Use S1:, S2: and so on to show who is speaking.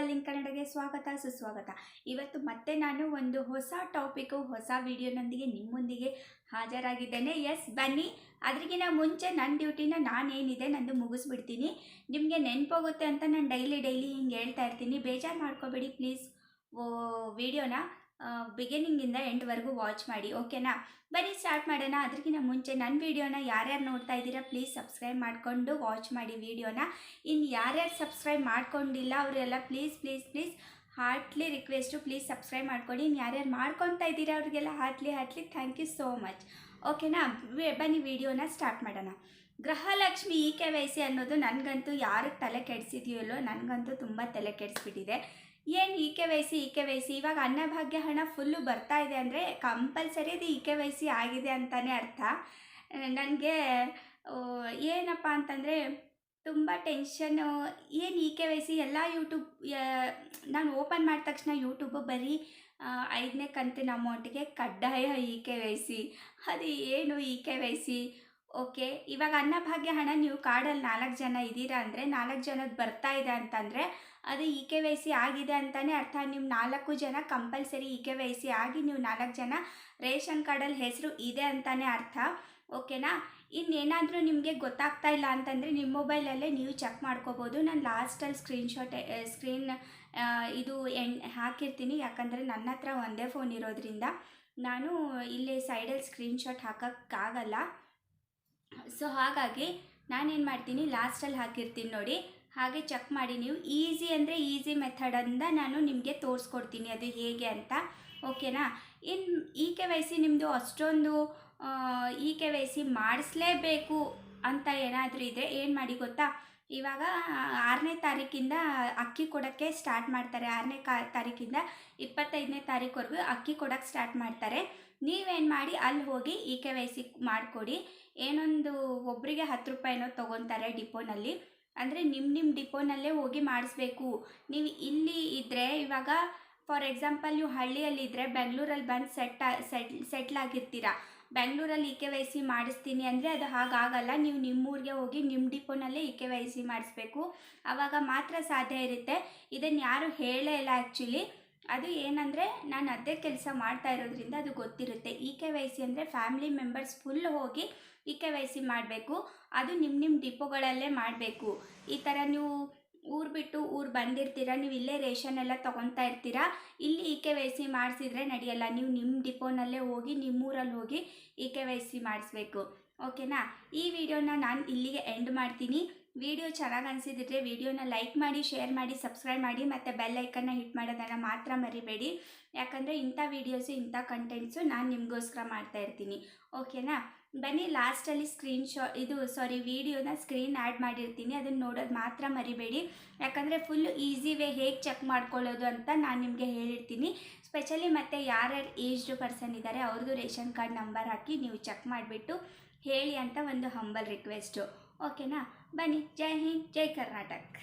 S1: Link ಕನ್ನಡಗೆ ಸ್ವಾಗತ ಸುಸ್ವಾಗತ. ಇವತ್ತು ಮತ್ತೆ ನಾನು ಒಂದು ಹೊಸ ಟಾಪಿಕ್ ಹೊಸ ವಿಡಿಯೋನೊಂದಿಗೆ ನಿಮ್ಮೊಂದಿಗೆ ಹಾಜರಾಗಿದ್ದೇನೆ. ಎಸ್, ಬನ್ನಿ. ಅದಕ್ಕಿಂತ ಮುಂಚೆ ನನ್ನ ಡ್ಯೂಟಿನ ನಾನೇನಿದೆ ನಂದು ಮುಗಿಸ್ಬಿಡ್ತೀನಿ. ನಿಮಗೆ ನೆನಪೋಗುತ್ತೆ ಅಂತ ನಾನು ಡೈಲಿ ಹಿಂಗೆ ಹೇಳ್ತಾ ಇರ್ತೀನಿ. ಬೇಜಾರು ಮಾಡ್ಕೋಬೇಡಿ ಪ್ಲೀಸ್. ವಿಡಿಯೋನ ಬಿಗಿನಿಂಗಿಂದ ಎಂಡ್ವರೆಗೂ ವಾಚ್ ಮಾಡಿ, ಓಕೆನಾ? ಬನ್ನಿ ಸ್ಟಾರ್ಟ್ ಮಾಡೋಣ. ಅದಕ್ಕಿಂತ ಮುಂಚೆ ನನ್ನ ವಿಡಿಯೋನ ಯಾರ್ಯಾರು ನೋಡ್ತಾ ಇದ್ದೀರಾ ಪ್ಲೀಸ್ ಸಬ್ಸ್ಕ್ರೈಬ್ ಮಾಡಿಕೊಂಡು ವಾಚ್ ಮಾಡಿ ವಿಡಿಯೋನ. ಇನ್ನು ಯಾರ್ಯಾರು ಸಬ್ಸ್ಕ್ರೈಬ್ ಮಾಡ್ಕೊಂಡಿಲ್ಲ ಅವರೆಲ್ಲ please heartly request, please subscribe ಮಾಡ್ಕೊಳ್ಳಿ. ಇನ್ನು ಯಾರ್ಯಾರು ಮಾಡ್ಕೊತಾ ಇದ್ದೀರಾ ಅವ್ರಿಗೆಲ್ಲ heartly thank you so much, ಓಕೆನಾ? ಬನ್ನಿ ವಿಡಿಯೋನ ಸ್ಟಾರ್ಟ್ ಮಾಡೋಣ. ಗೃಹಲಕ್ಷ್ಮಿ EKYC ಅನ್ನೋದು ನನಗಂತೂ ಯಾರಿಗೆ ತಲೆ ಕೆಡಿಸಿದೆಯಲ್ಲೋ ನನಗಂತೂ ತುಂಬ ತಲೆ ಕೆಡಿಸ್ಬಿಟ್ಟಿದೆ. ಏನು EKYC ಇವಾಗ ಅನ್ನಭಾಗ್ಯ ಹಣ ಫುಲ್ಲು ಬರ್ತಾ ಇದೆ ಅಂದರೆ ಕಂಪಲ್ಸರಿ ಅದು EKYC ಆಗಿದೆ ಅಂತಲೇ ಅರ್ಥ. ನನಗೆ ಏನಪ್ಪ ಅಂತಂದರೆ ತುಂಬ ಟೆನ್ಷನ್ನು. ಏನು EKYC ಎಲ್ಲ ಯೂಟ್ಯೂಬ್ ನಾನು ಓಪನ್ ಮಾಡಿದ ತಕ್ಷಣ ಯೂಟ್ಯೂಬು ಬರೀ 5ನೇ ಕಂತಿನ ಅಮೌಂಟಿಗೆ ಕಡ್ಡಾಯ EKYC. ಅದು ಏನು EKYC? ಓಕೆ, ಇವಾಗ ಅನ್ನಭಾಗ್ಯ ಹಣ ನೀವು ಕಾರ್ಡಲ್ಲಿ 4 ಜನ ಇದ್ದೀರಾ ಅಂದರೆ 4 ಜನದ್ದು ಬರ್ತಾ ಇದೆ ಅಂತಂದರೆ ಅದು EKYC ಆಗಿದೆ ಅಂತಲೇ ಅರ್ಥ. ನೀವು 4 ಜನ ಕಂಪಲ್ಸರಿ EKYC ಆಗಿ ನೀವು 4 ಜನ ರೇಷನ್ ಕಾರ್ಡಲ್ಲಿ ಹೆಸರು ಇದೆ ಅಂತಲೇ ಅರ್ಥ, ಓಕೆನಾ? ಇನ್ನೇನಾದರೂ ನಿಮಗೆ ಗೊತ್ತಾಗ್ತಾ ಇಲ್ಲ ಅಂತಂದರೆ ನಿಮ್ಮ ಮೊಬೈಲಲ್ಲೇ ನೀವು ಚೆಕ್ ಮಾಡ್ಕೋಬೋದು. ನಾನು ಲಾಸ್ಟಲ್ಲಿ ಸ್ಕ್ರೀನ್ ಇದು ಹಾಕಿರ್ತೀನಿ. ಯಾಕಂದರೆ ನನ್ನ ಹತ್ರ ಒಂದೇ ಫೋನ್ ಇರೋದ್ರಿಂದ ನಾನು ಇಲ್ಲಿ ಸೈಡಲ್ಲಿ ಸ್ಕ್ರೀನ್ಶಾಟ್ ಹಾಕೋಕ್ಕಾಗಲ್ಲ. ಸೊ ಹಾಗಾಗಿ ನಾನೇನು ಮಾಡ್ತೀನಿ, ಲಾಸ್ಟಲ್ಲಿ ಹಾಕಿರ್ತೀನಿ ನೋಡಿ, ಹಾಗೆ ಚೆಕ್ ಮಾಡಿ ನೀವು. ಈಸಿ ಅಂದರೆ ಈಸಿ ಮೆಥಡಂದ ನಾನು ನಿಮಗೆ ತೋರಿಸ್ಕೊಡ್ತೀನಿ ಅದು ಹೇಗೆ ಅಂತ, ಓಕೆನಾ? ಇನ್ನು EKYC ನಿಮ್ಮದು ಅಷ್ಟೊಂದು EKYC ಮಾಡಿಸ್ಲೇಬೇಕು ಅಂತ ಏನಾದರೂ ಇದ್ದರೆ ಏನು ಮಾಡಿ ಗೊತ್ತಾ? ಇವಾಗ 6ನೇ ತಾರೀಕಿಂದ ಅಕ್ಕಿ ಕೊಡೋಕ್ಕೆ ಸ್ಟಾರ್ಟ್ ಮಾಡ್ತಾರೆ. 6ನೇ ತಾರೀಕಿಂದ 25ನೇ ತಾರೀಕುವರೆಗೂ ಅಕ್ಕಿ ಕೊಡೋಕ್ಕೆ ಸ್ಟಾರ್ಟ್ ಮಾಡ್ತಾರೆ. ನೀವೇನು ಮಾಡಿ ಅಲ್ಲಿ ಹೋಗಿ EKYC ಮಾಡಿಕೊಡಿ. ಏನೊಂದು ಒಬ್ಬರಿಗೆ 10 ರೂಪಾಯಿನೋ ತೊಗೊತಾರೆ ಡಿಪೋನಲ್ಲಿ. ಅಂದರೆ ನಿಮ್ಮ ಡಿಪೋನಲ್ಲೇ ಹೋಗಿ ಮಾಡಿಸ್ಬೇಕು. ನೀವು ಇಲ್ಲಿ ಇದ್ದರೆ, ಇವಾಗ ಫಾರ್ ಎಕ್ಸಾಂಪಲ್ ನೀವು ಹಳ್ಳಿಯಲ್ಲಿದ್ದರೆ ಬೆಂಗಳೂರಲ್ಲಿ ಬಂದು ಸೆಟ್ಲ್ ಆಗಿರ್ತೀರ. ಬೆಂಗಳೂರಲ್ಲಿ EKYC ಮಾಡಿಸ್ತೀನಿ ಅಂದರೆ ಅದು ಹಾಗಾಗಲ್ಲ. ನೀವು ನಿಮ್ಮೂರಿಗೆ ಹೋಗಿ ನಿಮ್ಮ ಡಿಪೋನಲ್ಲೇ EKYC ಮಾಡಿಸ್ಬೇಕು. ಆವಾಗ ಮಾತ್ರ ಸಾಧ್ಯ ಇರುತ್ತೆ. ಇದನ್ನು ಯಾರು ಹೇಳೇ ಇಲ್ಲ ಆ್ಯಕ್ಚುಲಿ. ಅದು ಏನಂದರೆ ನಾನು ಅದೇ ಕೆಲಸ ಮಾಡ್ತಾ ಇರೋದ್ರಿಂದ ಅದು ಗೊತ್ತಿರುತ್ತೆ. EKYC ಅಂದರೆ ಫ್ಯಾಮಿಲಿ ಮೆಂಬರ್ಸ್ ಫುಲ್ ಹೋಗಿ EKYC ಮಾಡಬೇಕು. ಅದು ನಿಮ್ಮ ಡಿಪೋಗಳಲ್ಲೇ ಮಾಡಬೇಕು. ಈ ಥರ ನೀವು ಊರು ಬಿಟ್ಟು ಊರು ಬಂದಿರ್ತೀರ, ನೀವು ಇಲ್ಲೇ ರೇಷನ್ ಎಲ್ಲ ತೊಗೊತಾ ಇರ್ತೀರಾ, ಇಲ್ಲಿ EKYC ಮಾಡಿಸಿದ್ರೆ ನಡೆಯಲ್ಲ. ನೀವು ನಿಮ್ಮ ಡಿಪೋನಲ್ಲೇ ಹೋಗಿ ನಿಮ್ಮೂರಲ್ಲಿ ಹೋಗಿ EKYC ಮಾಡಿಸ್ಬೇಕು, ಓಕೆನಾ? ಈ ವಿಡಿಯೋನ ನಾನು ಇಲ್ಲಿಗೆ ಎಂಡ್ ಮಾಡ್ತೀನಿ. ವಿಡಿಯೋ ಚೆನ್ನಾಗಿ ಅನಿಸಿದ್ರೆ ವಿಡಿಯೋನ ಲೈಕ್ ಮಾಡಿ, ಶೇರ್ ಮಾಡಿ, ಸಬ್ಸ್ಕ್ರೈಬ್ ಮಾಡಿ ಮತ್ತು ಬೆಲ್ ಐಕನ್ನ ಹಿಟ್ ಮಾಡೋದನ್ನು ಮಾತ್ರ ಮರಿಬೇಡಿ. ಯಾಕಂದರೆ ಇಂಥ ವೀಡಿಯೋಸು ಇಂಥ ಕಂಟೆಂಟ್ಸು ನಾನು ನಿಮಗೋಸ್ಕರ ಮಾಡ್ತಾ ಇರ್ತೀನಿ, ಓಕೆನಾ? ಬನ್ನಿ, ಲಾಸ್ಟಲ್ಲಿ ವಿಡಿಯೋನ ಸ್ಕ್ರೀನ್ ಆ್ಯಡ್ ಮಾಡಿರ್ತೀನಿ, ಅದನ್ನು ನೋಡೋದು ಮಾತ್ರ ಮರಿಬೇಡಿ. ಯಾಕಂದರೆ ಫುಲ್ಲು ಈಸಿ ವೇ ಹೇಗೆ ಚೆಕ್ ಮಾಡ್ಕೊಳ್ಳೋದು ಅಂತ ನಾನು ನಿಮಗೆ ಹೇಳಿರ್ತೀನಿ. ಸ್ಪೆಷಲಿ ಮತ್ತು ಯಾರ್ಯಾರು ಏಜ್ಡ್ ಪರ್ಸನ್ ಇದ್ದಾರೆ ಅವ್ರದ್ದು ರೇಷನ್ ಕಾರ್ಡ್ ನಂಬರ್ ಹಾಕಿ ನೀವು ಚೆಕ್ ಮಾಡಿಬಿಟ್ಟು ಹೇಳಿ ಅಂತ ಒಂದು ಹಂಬಲ್ ರಿಕ್ವೆಸ್ಟು, ಓಕೆನಾ? ಬನ್ನಿ. ಜೈ ಹಿಂದ್, ಜೈ ಕರ್ನಾಟಕ.